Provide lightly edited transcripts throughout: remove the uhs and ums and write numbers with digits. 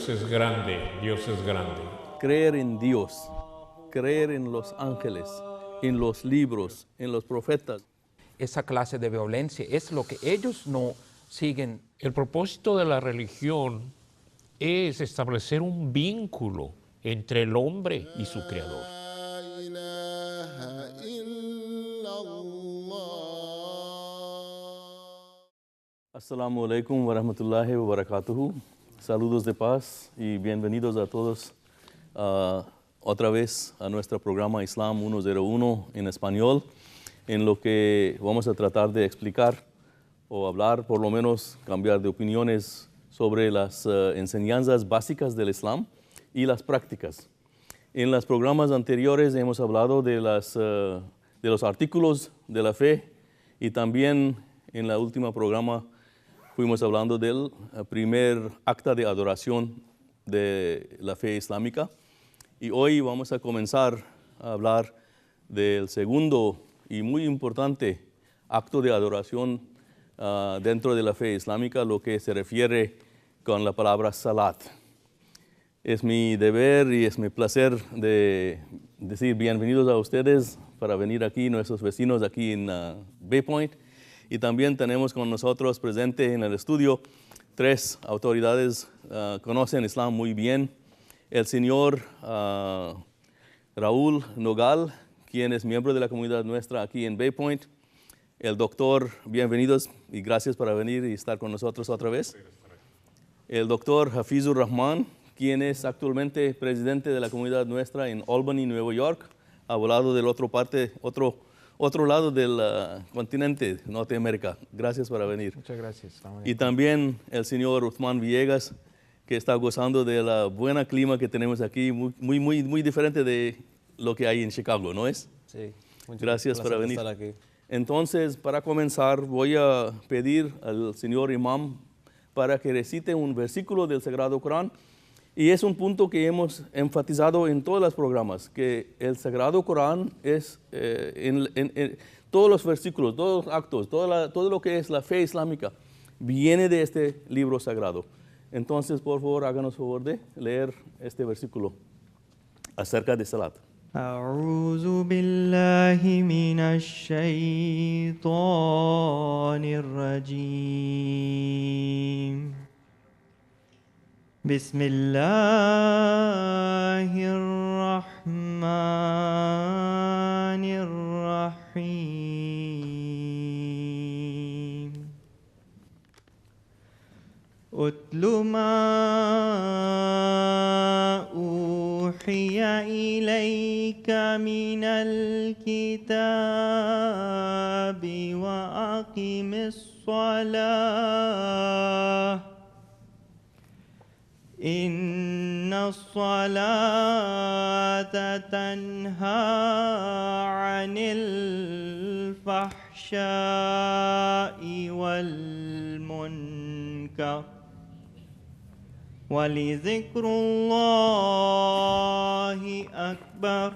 Dios es grande, Dios es grande. Creer en Dios, creer en los ángeles, en los libros, en los profetas. Esa clase de violencia es lo que ellos no siguen. El propósito de la religión es establecer un vínculo entre el hombre y su creador. Assalamu alaikum wa rahmatullahi wa barakatuhu. Saludos de paz y bienvenidos a todos otra vez a nuestro programa Islam 101 en español, en lo que vamos a tratar de explicar o hablar, por lo menos cambiar de opiniones sobre las enseñanzas básicas del Islam y las prácticas. En los programas anteriores hemos hablado de los artículos de la fe y también en el último programa fuimos hablando del primer acta de adoración de la fe islámica. Y hoy vamos a comenzar a hablar del segundo y muy importante acto de adoración dentro de la fe islámica, lo que se refiere con la palabra salat. Es mi deber y es mi placer de decir bienvenidos a ustedes para venir aquí, nuestros vecinos aquí en Bay Point. Y también tenemos con nosotros presente en el estudio tres autoridades que conocen Islam muy bien. El señor Raúl Nogal, quien es miembro de la comunidad nuestra aquí en Bay Point. El doctor, bienvenidos y gracias por venir y estar con nosotros otra vez. El doctor Hafizur Rahman, quien es actualmente presidente de la comunidad nuestra en Albany, Nueva York, ha volado del otro lado del continente, Norteamérica. Gracias por venir. Muchas gracias. Y también el señor Uthman Villegas, que está gozando de la buena clima que tenemos aquí, muy diferente de lo que hay en Chicago, ¿no es? Sí. Gracias por venir. Estar aquí. Entonces, para comenzar, voy a pedir al señor imam para que recite un versículo del Sagrado Corán. Y es un punto que hemos enfatizado en todos los programas, que el Sagrado Corán es, en todos los versículos, todos los actos, todo lo que es la fe islámica, viene de este libro sagrado. Entonces, por favor, háganos favor de leer este versículo acerca de Salat. أعوذ بالله من الشيطان الرجيم بسم الله الرحمن الرحيم أتل ما أوحي إليك من الكتاب وأقم الصلاة إن الصلاة تنهى عن الفحشاء والمنكر ولذكر الله أكبر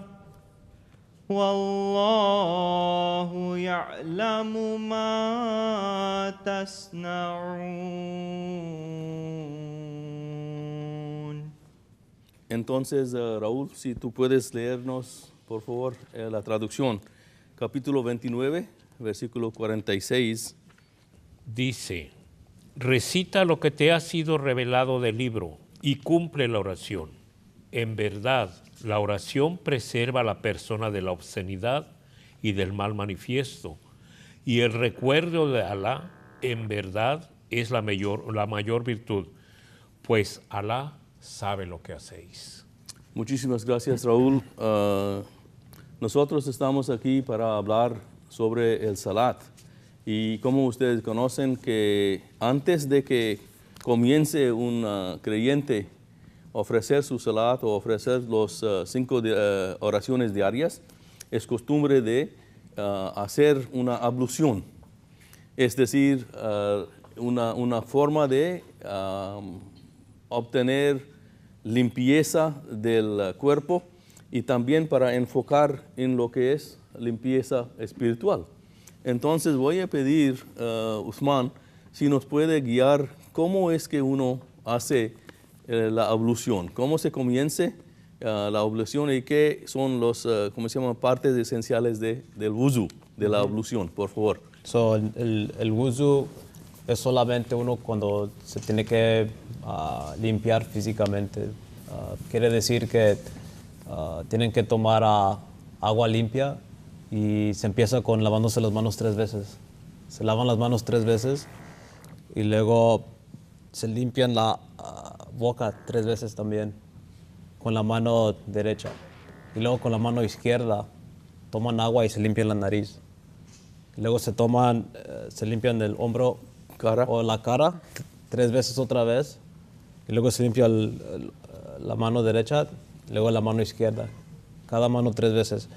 والله يعلم ما تصنعون. Entonces, Raúl, si tú puedes leernos, por favor, la traducción. Capítulo 29, versículo 46. Dice, recita lo que te ha sido revelado del libro y cumple la oración. En verdad, la oración preserva a la persona de la obscenidad y del mal manifiesto. Y el recuerdo de Alá, en verdad, es la mayor virtud, pues Alá sabe lo que hacéis. Muchísimas gracias, Raúl. Nosotros estamos aquí para hablar sobre el Salat. Y como ustedes conocen, que antes de que comience un creyente a ofrecer su Salat o ofrecer los 5 oraciones diarias, es costumbre de hacer una ablución. Es decir, una forma de obtener limpieza del cuerpo y también para enfocar en lo que es limpieza espiritual. Entonces voy a pedir, Uthman, si nos puede guiar cómo es que uno hace la ablución. ¿Cómo se comience la ablución y qué son los, ¿cómo se llama? Partes esenciales del wuzu, de la ablución, por favor? So, el wuzu es solamente uno cuando se tiene que limpiar físicamente. Quiere decir que tienen que tomar agua limpia y se empieza con lavándose las manos 3 veces. Se lavan las manos 3 veces y luego se limpian la boca 3 veces también con la mano derecha. Y luego con la mano izquierda toman agua y se limpian la nariz. Luego se limpian el hombro Cara. o la cara 3 veces otra vez. Y luego se limpia la mano derecha, luego la mano izquierda. Cada mano 3 veces.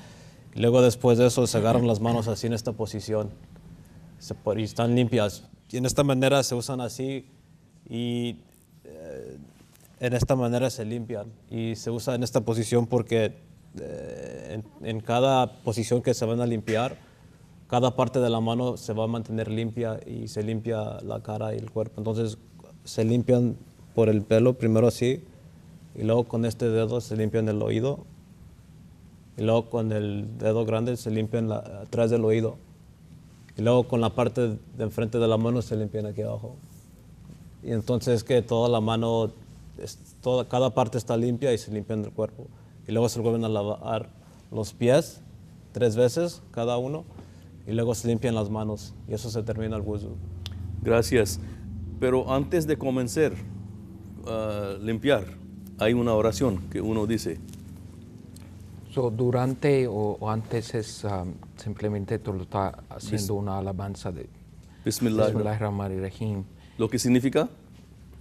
Y luego después de eso se agarran las manos así en esta posición. Y están limpias. Y en esta manera se usan así y en esta manera se limpian. Y se usa en esta posición porque en cada posición que se van a limpiar, cada parte de la mano se va a mantener limpia y se limpia la cara y el cuerpo. Entonces se limpian por el pelo, primero así, y luego con este dedo se limpian el oído, y luego con el dedo grande se limpian atrás del oído, y luego con la parte de enfrente de la mano se limpian aquí abajo. Y entonces que toda la mano, cada parte está limpia y se limpian el cuerpo. Y luego se vuelven a lavar los pies 3 veces cada uno, y luego se limpian las manos, y eso se termina el wuzu. Gracias. Pero antes de comenzar limpiar, hay una oración que uno dice. So, durante o antes es simplemente tú lo estás haciendo una alabanza de Bismillahirrahmanirrahim, Lo que significa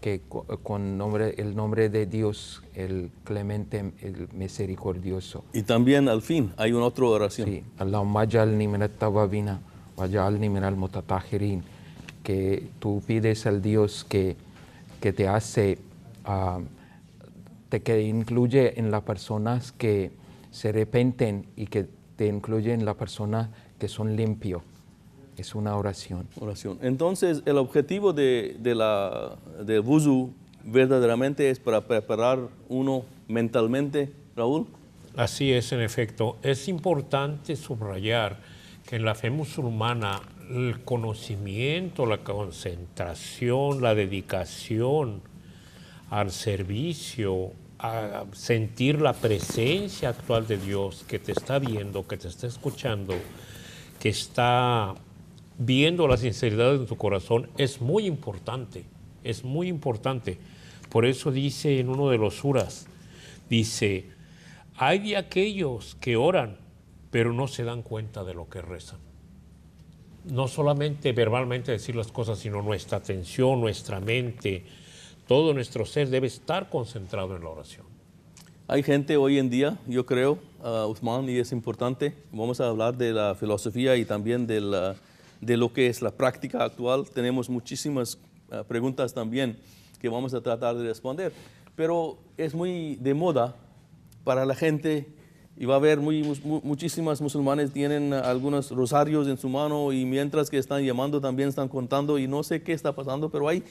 que con el nombre de Dios, el clemente, el misericordioso. y también al fin hay una otra oración. Sí, Allahumma jalni minat tawabina wa jalni minal mutatahirin, que tú pides al Dios que te hace, que incluye en las personas que se arrepienten y que te incluye en las personas que son limpios. Es una oración. Oración. Entonces, el objetivo del wuzu verdaderamente es para preparar uno mentalmente, Raúl. Así es, en efecto. Es importante subrayar que en la fe musulmana el conocimiento, la concentración, la dedicación al servicio, a sentir la presencia actual de Dios que te está viendo, que te está escuchando, que está viendo la sinceridad de tu corazón, es muy importante, es muy importante. Por eso dice en uno de los suras, dice, hay de aquellos que oran, pero no se dan cuenta de lo que rezan. No solamente verbalmente decir las cosas, sino nuestra atención, nuestra mente, todo nuestro ser debe estar concentrado en la oración. Hay gente hoy en día, yo creo, Uthman, y es importante, vamos a hablar de la filosofía y también de lo que es la práctica actual. Tenemos muchísimas preguntas también que vamos a tratar de responder, pero es muy de moda para la gente y va a haber muchísimas musulmanes tienen algunos rosarios en su mano y mientras que están llamando también están contando y no sé qué está pasando, pero hay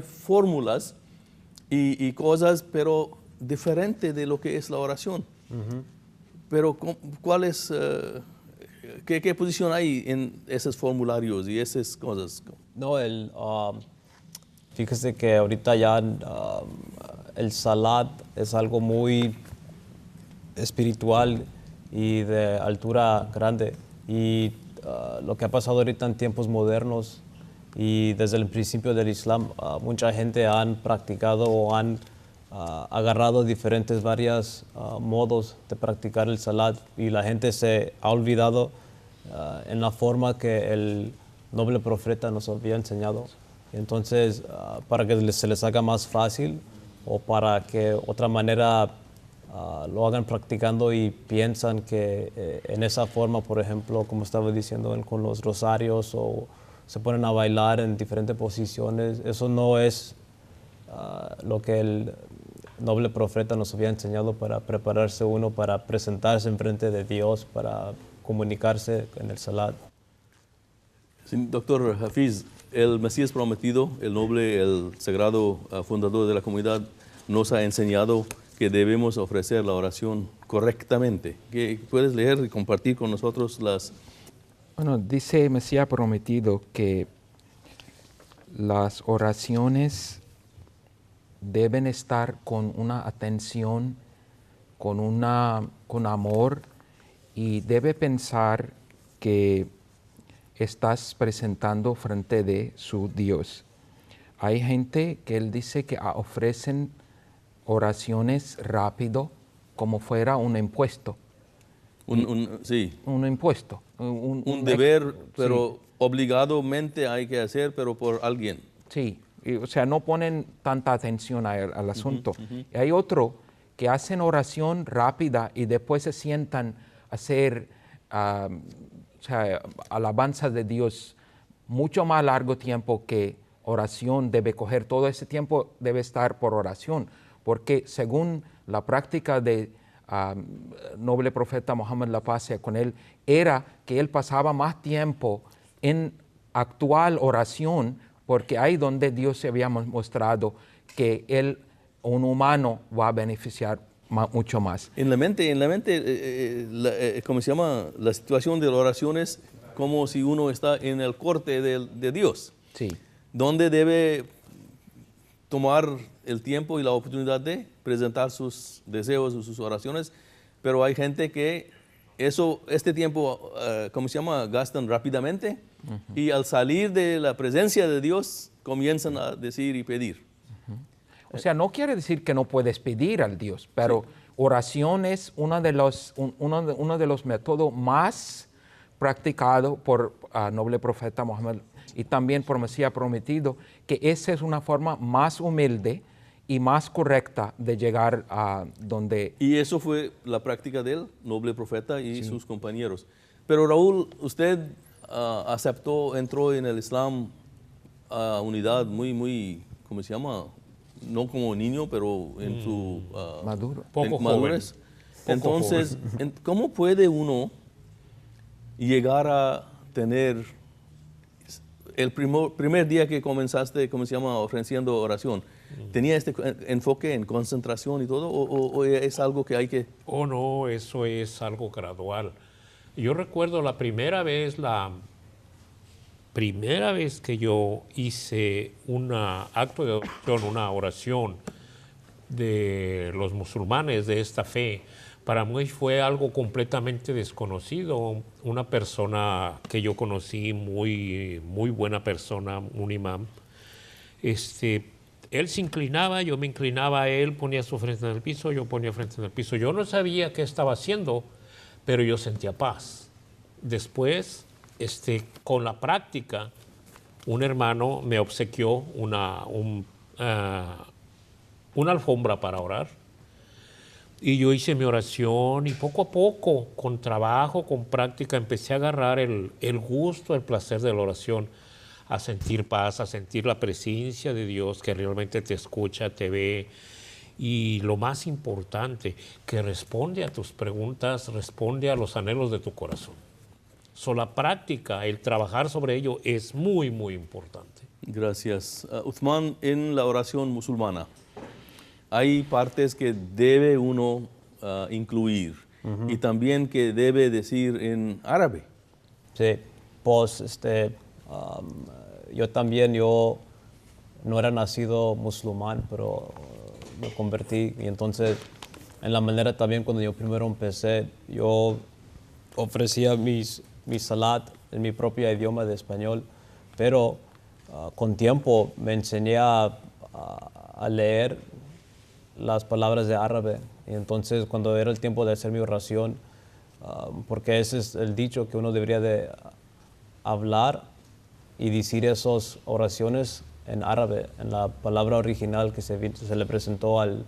fórmulas y cosas, pero diferente de lo que es la oración. Pero ¿cuál es, qué posición hay en esos formularios y esas cosas? No, fíjese que ahorita ya el salat es algo muy espiritual y de altura grande. Y lo que ha pasado ahorita en tiempos modernos y desde el principio del Islam, mucha gente han practicado o han agarrado varios modos de practicar el salat y la gente se ha olvidado en la forma que el noble profeta nos había enseñado. Entonces, para que se les haga más fácil o para que otra manera lo hagan practicando y piensan que en esa forma, por ejemplo, como estaba diciendo, con los rosarios o se ponen a bailar en diferentes posiciones, eso no es lo que el noble profeta nos había enseñado para prepararse uno, para presentarse enfrente de Dios, para comunicarse en el salat. Sí, doctor Hafiz, el Mesías prometido, el noble, el sagrado fundador de la comunidad nos ha enseñado que debemos ofrecer la oración correctamente. ¿Puedes leer y compartir con nosotros las... Bueno, dice Mesías Prometido que las oraciones deben estar con una atención, con amor, y debe pensar que estás presentando frente de su Dios. Hay gente que él dice que ofrecen oraciones rápido como fuera un impuesto. Sí, Un impuesto. un deber, pero sí. obligadamente hay que hacer, pero por alguien. Sí, o sea, no ponen tanta atención al asunto. Y hay otro que hacen oración rápida y después se sientan a hacer o sea, alabanza de Dios mucho más largo tiempo que oración debe coger. Todo ese tiempo debe estar por oración, porque según la práctica de noble profeta Muhammad, la paz sea con él, era que él pasaba más tiempo en actual oración, porque ahí donde Dios se había mostrado que él, un humano, va a beneficiar mucho más. En la mente, ¿cómo se llama? La situación de la oración es como si uno está en el corte de Dios, Sí, donde debe tomar el tiempo y la oportunidad de presentar sus deseos o sus oraciones, pero hay gente que este tiempo, ¿cómo se llama?, gastan rápidamente y al salir de la presencia de Dios comienzan a decir y pedir. o sea, no quiere decir que no puedes pedir al Dios, pero oración es uno de los métodos más practicados por noble profeta Muhammad y también por Mesías Prometido, que esa es una forma más humilde y más correcta de llegar a donde... Y eso fue la práctica del noble profeta y sus compañeros. Pero Raúl, usted entró en el Islam a una edad muy, ¿cómo se llama?, no como niño, pero en su maduro. Poco madurez. joven. Entonces, ¿cómo puede uno llegar a tener el primer día que comenzaste, ¿cómo se llama?, ofreciendo oración? ¿Tenía este enfoque en concentración y todo o es algo que hay que...? Oh, no, eso es algo gradual. Yo recuerdo la primera vez que yo hice un acto de oración, una oración de los musulmanes de esta fe, para mí fue algo completamente desconocido. Una persona que yo conocí, muy buena persona, un imán, él se inclinaba, yo me inclinaba a él, ponía su frente en el piso, yo ponía frente en el piso. Yo no sabía qué estaba haciendo, pero yo sentía paz. Después, con la práctica, un hermano me obsequió una alfombra para orar. Y yo hice mi oración y poco a poco, con trabajo, con práctica, empecé a agarrar el gusto, el placer de la oración, a sentir paz, a sentir la presencia de Dios que realmente te escucha, te ve. Y lo más importante, que responde a tus preguntas, responde a los anhelos de tu corazón. La práctica, el trabajar sobre ello es muy importante. Gracias. Uthman, en la oración musulmana, hay partes que debe uno incluir y también que debe decir en árabe. Sí, pues yo no era nacido musulmán, pero me convertí y entonces en la manera también cuando yo primero empecé, yo ofrecía mi salat en mi propio idioma de español, pero con tiempo me enseñé a leer las palabras de árabe y entonces cuando era el tiempo de hacer mi oración, porque ese es el dicho que uno debería de hablar y decir esas oraciones en árabe, en la palabra original que se le presentó al...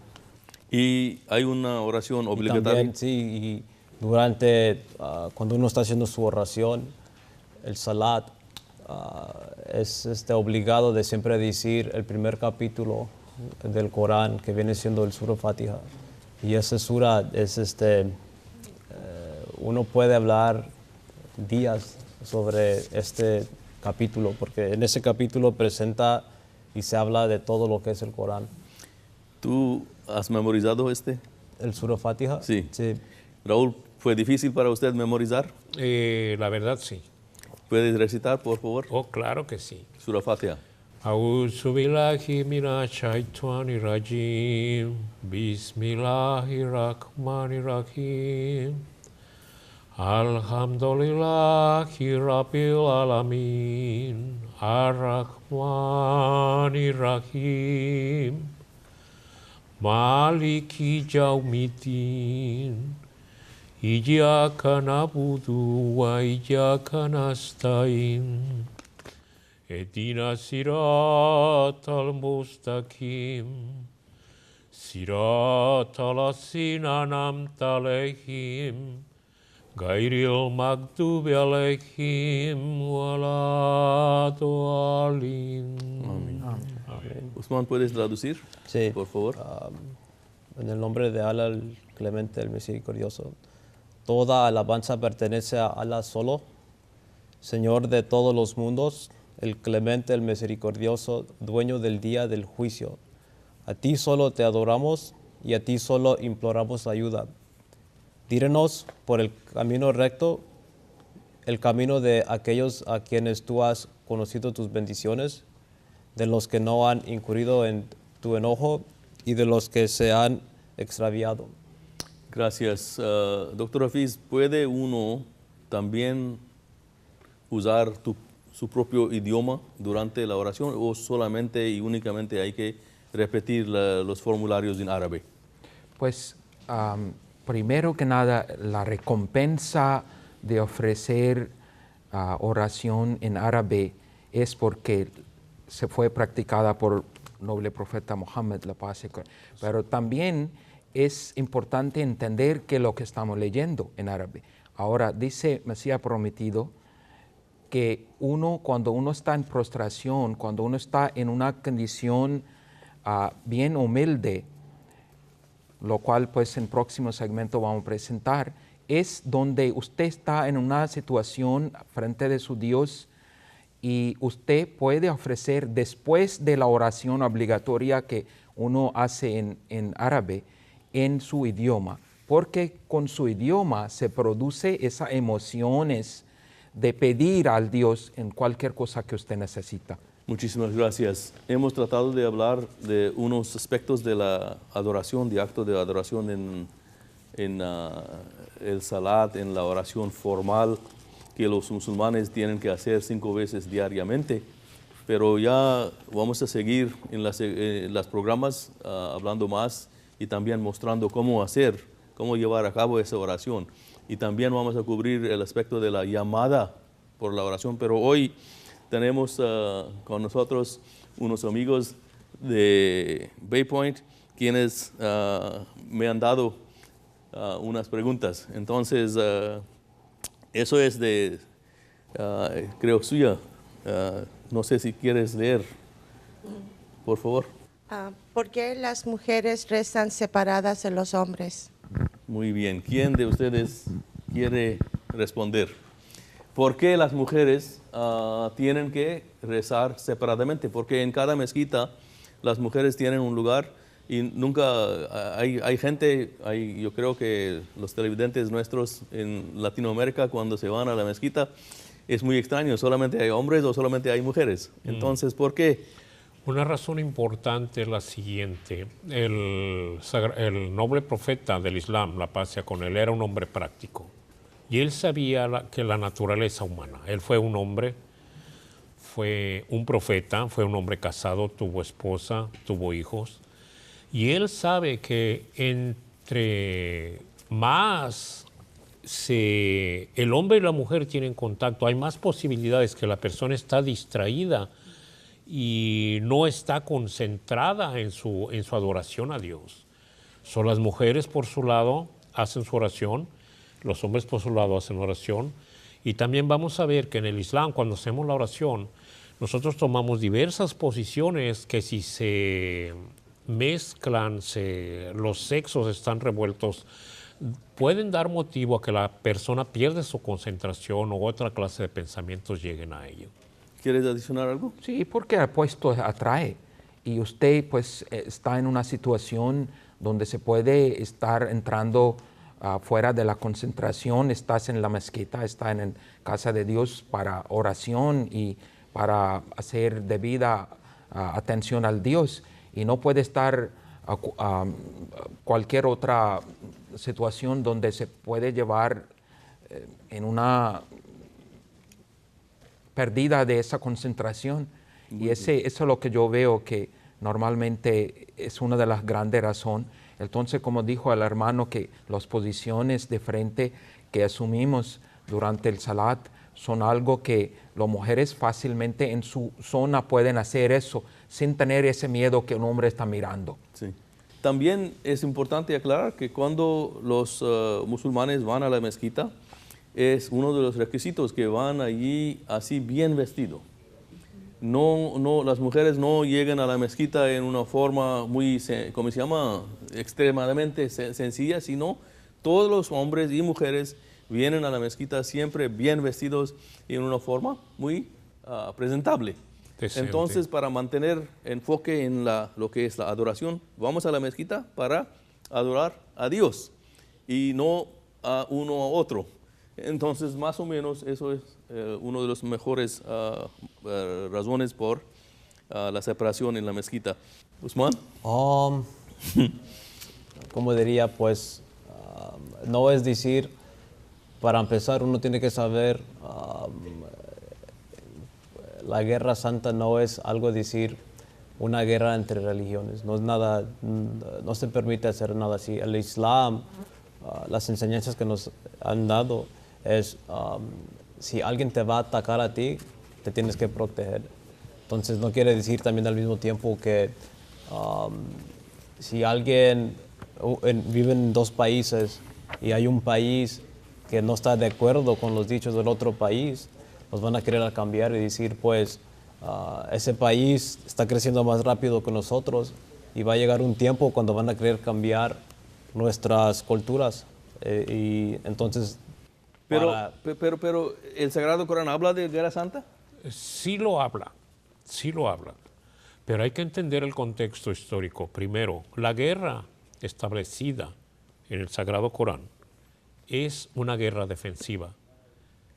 Y hay una oración obligatoria. También, sí, y durante, cuando uno está haciendo su oración, el salat, es obligado de siempre decir el primer capítulo del Corán, que viene siendo el Sura Fatiha. Y esa sura es uno puede hablar días sobre este capítulo, porque en ese capítulo presenta y se habla de todo lo que es el Corán. ¿Tú has memorizado este? El Surah Fatiha. Sí. Sí. Raúl, ¿fue difícil para usted memorizar? La verdad sí. ¿Puedes recitar, por favor? Oh, claro que sí. Surah Fatiha. A'udzu billahi minasyaitonir rajim. Bismillahirrahmanirrahim. Alhamdulillahi rabbil alamin. Ar-Rahmanir-Rahim. Maliki yaumiddin. Iyyaka na'budu wa iyyaka nasta'in. Ihdinas siratal mustaqim. Siratal ladzina an'amta 'alaihim. Ghairil maghdubi 'alaihim waladdallin. Usman, ¿puedes traducir? Sí. Por favor. En el nombre de Allah, el clemente, el misericordioso. Toda alabanza pertenece a Allah solo, Señor de todos los mundos, el clemente, el misericordioso, dueño del día del juicio. A ti solo te adoramos y a ti solo imploramos ayuda. Dírenos por el camino recto, el camino de aquellos a quienes tú has conocido tus bendiciones, de los que no han incurrido en tu enojo y de los que se han extraviado. Gracias. Doctor Hafiz, ¿puede uno también usar su propio idioma durante la oración o solamente y únicamente hay que repetir los formularios en árabe? Pues primero que nada, la recompensa de ofrecer oración en árabe es porque se fue practicada por el noble profeta Muhammad, la paz y pero también es importante entender que lo que estamos leyendo en árabe. Ahora, dice Mesías prometido que cuando uno está en prostración, cuando uno está en una condición bien humilde, lo cual pues en próximo segmento vamos a presentar, es donde usted está en una situación frente de su Dios y usted puede ofrecer después de la oración obligatoria que uno hace en árabe, en su idioma, porque con su idioma se produce esas emociones de pedir al Dios en cualquier cosa que usted necesita. Muchísimas gracias. Hemos tratado de hablar de unos aspectos de la adoración, de actos de adoración en el salat, en la oración formal que los musulmanes tienen que hacer 5 veces diariamente. Pero ya vamos a seguir en las programas hablando más y también mostrando cómo llevar a cabo esa oración. Y también vamos a cubrir el aspecto de la llamada por la oración. Pero hoy tenemos con nosotros unos amigos de Bay Point quienes me han dado unas preguntas. Entonces, eso es creo suya. No sé si quieres leer, por favor. ¿Por qué las mujeres rezan separadas de los hombres? Muy bien. ¿Quién de ustedes quiere responder? ¿Por qué las mujeres tienen que rezar separadamente? Porque en cada mezquita las mujeres tienen un lugar y nunca hay gente, yo creo que los televidentes nuestros en Latinoamérica cuando se van a la mezquita es muy extraño, solamente hay hombres o solamente hay mujeres. Entonces, ¿por qué? Una razón importante es la siguiente. El noble profeta del Islam, la paz sea con él, era un hombre práctico. Y él sabía que la naturaleza humana. Él fue un hombre, fue un profeta, fue un hombre casado, tuvo esposa, tuvo hijos. Y él sabe que entre más el hombre y la mujer tienen contacto, hay más posibilidades que la persona está distraída y no está concentrada en su adoración a Dios. Son las mujeres por su lado hacen su oración, los hombres por su lado hacen oración, y también vamos a ver que en el Islam cuando hacemos la oración nosotros tomamos diversas posiciones que si se mezclan, los sexos están revueltos, pueden dar motivo a que la persona pierda su concentración o otra clase de pensamientos lleguen a ello. ¿Quieres adicionar algo? Sí, porque el puesto atrae. y usted pues está en una situación donde se puede estar entrando fuera de la concentración, estás en la mezquita, estás en casa de Dios para oración y para hacer debida atención al Dios, y no puede estar cualquier otra situación donde se puede llevar en una pérdida de esa concentración. Y eso es lo que yo veo que normalmente es una de las grandes razones. Entonces, como dijo el hermano, que las posiciones de frente que asumimos durante el salat son algo que las mujeres fácilmente en su zona pueden hacer eso sin tener ese miedo que un hombre está mirando. Sí. También es importante aclarar que cuando los musulmanes van a la mezquita, es uno de los requisitos que van allí así bien vestido. No, las mujeres no llegan a la mezquita en una forma muy, ¿cómo se llama?, extremadamente sencilla, sino todos los hombres y mujeres vienen a la mezquita siempre bien vestidos y en una forma muy presentable. Decente. Entonces, para mantener enfoque en lo que es la adoración, vamos a la mezquita para adorar a Dios y no a uno a otro. Entonces, más o menos, eso es uno de los mejores razones por la separación en la mezquita. Usman. Como diría, pues, no es decir, para empezar, uno tiene que saber, la guerra santa no es algo decir una guerra entre religiones, no es nada, no se permite hacer nada así. El Islam, las enseñanzas que nos han dado es, si alguien te va a atacar a ti, te tienes que proteger. Entonces no quiere decir también al mismo tiempo que si alguien vive en dos países y hay un país que no está de acuerdo con los dichos del otro país, nos van a querer cambiar y decir, pues, ese país está creciendo más rápido que nosotros y va a llegar un tiempo cuando van a querer cambiar nuestras culturas. Y entonces... Pero ¿el Sagrado Corán habla de guerra santa? Sí lo habla, pero hay que entender el contexto histórico. Primero, la guerra establecida en el Sagrado Corán es una guerra defensiva.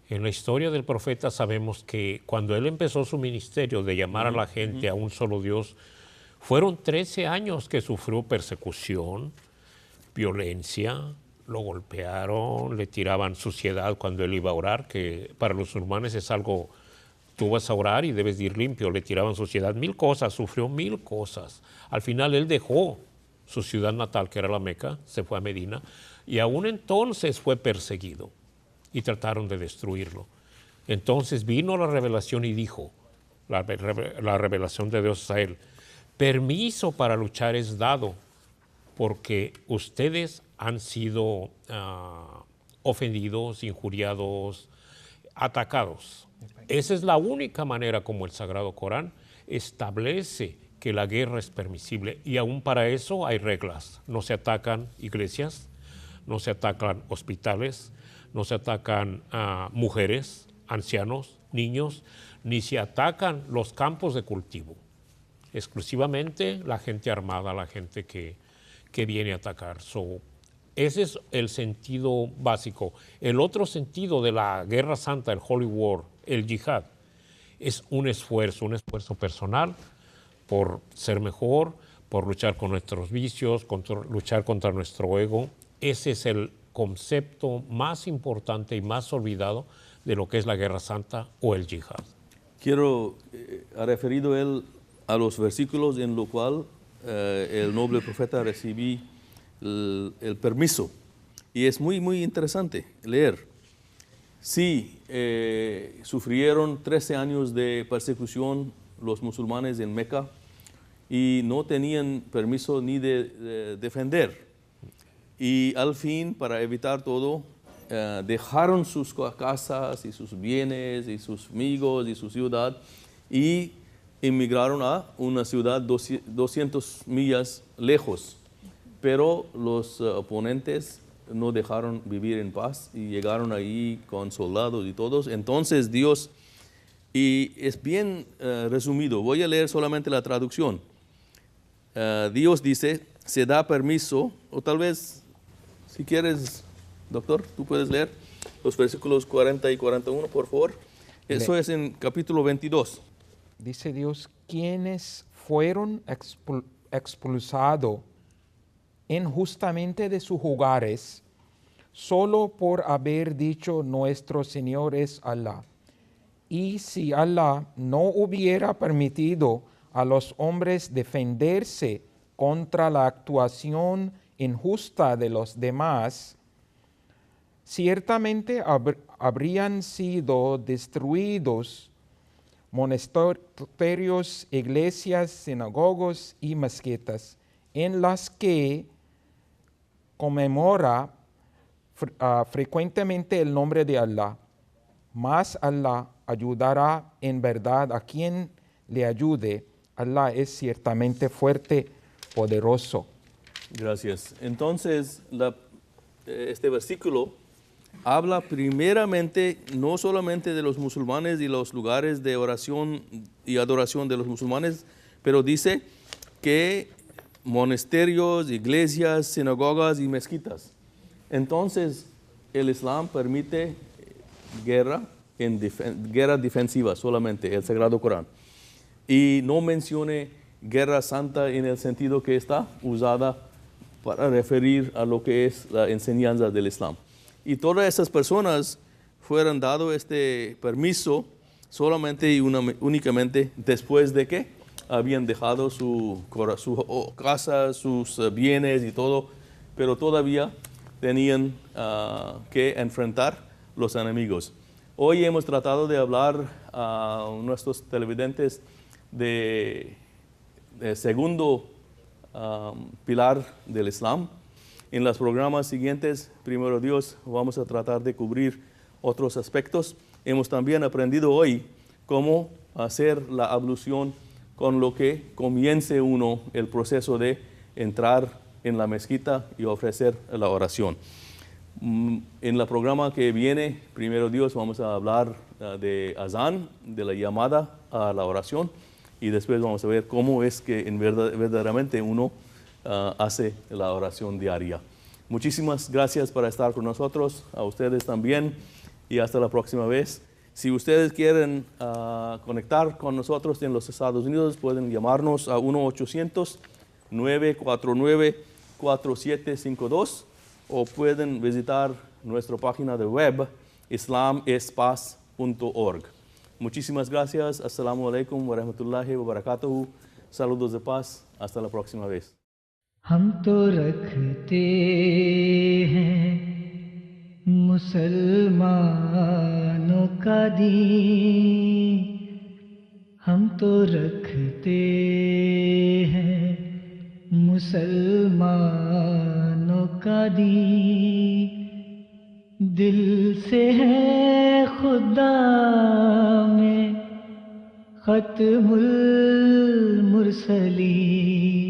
En la historia del profeta sabemos que cuando él empezó su ministerio de llamar a la gente a un solo Dios, fueron 13 años que sufrió persecución, violencia, lo golpearon, le tiraban suciedad cuando él iba a orar, que para los musulmanes es algo, tú vas a orar y debes de ir limpio, le tiraban suciedad, 1000 cosas, sufrió 1000 cosas. Al final él dejó su ciudad natal, que era la Meca, se fue a Medina, y aún entonces fue perseguido y trataron de destruirlo. Entonces vino la revelación y dijo, la revelación de Dios a él, permiso para luchar es dado porque ustedes han sido ofendidos, injuriados, atacados. Esa es la única manera como el Sagrado Corán establece que la guerra es permisible, y aún para eso hay reglas. No se atacan iglesias, no se atacan hospitales, no se atacan mujeres, ancianos, niños, ni se atacan los campos de cultivo. Exclusivamente la gente armada, la gente que viene a atacar. Ese es el sentido básico. El otro sentido de la guerra santa, el Holy War, el yihad, es un esfuerzo personal por ser mejor, por luchar con nuestros vicios, luchar contra nuestro ego. Ese es el concepto más importante y más olvidado de lo que es la guerra santa o el yihad. Ha referido él a los versículos en lo cual el noble profeta recibió el permiso. Y es muy, muy interesante leer. Sí, sufrieron 13 años de persecución los musulmanes en Meca y no tenían permiso ni de defender. Y al fin, para evitar todo, dejaron sus casas y sus bienes y sus amigos y su ciudad y emigraron a una ciudad 200 millas lejos. Pero los oponentes no dejaron vivir en paz y llegaron ahí con soldados y todos. Entonces Dios, y es bien resumido, voy a leer solamente la traducción. Dios dice, se da permiso, o tal vez, si quieres, doctor, tú puedes leer los versículos 40 y 41, por favor. Eso es en capítulo 22. Dice Dios, quienes fueron expulsados injustamente de sus hogares, solo por haber dicho nuestro Señor es Alá. Y si Alá no hubiera permitido a los hombres defenderse contra la actuación injusta de los demás, ciertamente habrían sido destruidos monasterios, iglesias, sinagogos y mezquitas, en las que conmemora frecuentemente el nombre de Alá. Mas Alá ayudará en verdad a quien le ayude. Alá es ciertamente fuerte, poderoso. Gracias. Entonces, este versículo habla primeramente no solamente de los musulmanes y los lugares de oración y adoración de los musulmanes, pero dice que monasterios, iglesias, sinagogas y mezquitas. Entonces, el Islam permite guerra defensiva solamente, el Sagrado Corán. Y no mencione guerra santa en el sentido que está usada para referir a lo que es la enseñanza del Islam. Y todas esas personas fueron dado este permiso solamente y únicamente después de que habían dejado su casa, sus bienes y todo, pero todavía tenían que enfrentar los enemigos. Hoy hemos tratado de hablar a nuestros televidentes de segundo pilar del Islam. En los programas siguientes, primero Dios, vamos a tratar de cubrir otros aspectos. Hemos también aprendido hoy cómo hacer la ablución con lo que comience uno el proceso de entrar en la mezquita y ofrecer la oración. En el programa que viene, primero Dios, vamos a hablar de azán, de la llamada a la oración, y después vamos a ver cómo es que verdaderamente uno hace la oración diaria. Muchísimas gracias por estar con nosotros, a ustedes también, y hasta la próxima vez. Si ustedes quieren conectar con nosotros en los Estados Unidos, pueden llamarnos a 1-800-949-4752 o pueden visitar nuestra página de web islamespaz.org. Muchísimas gracias. Assalamu alaikum wa rahmatullahi wa barakatuhu. Saludos de paz. Hasta la próxima vez. हम तो रखते हैं मुसलमानों का दीन, हम तो रखते हैं मुसलमानों का दीन, दिल से है खुदा में खत्मुल मुरसलीन।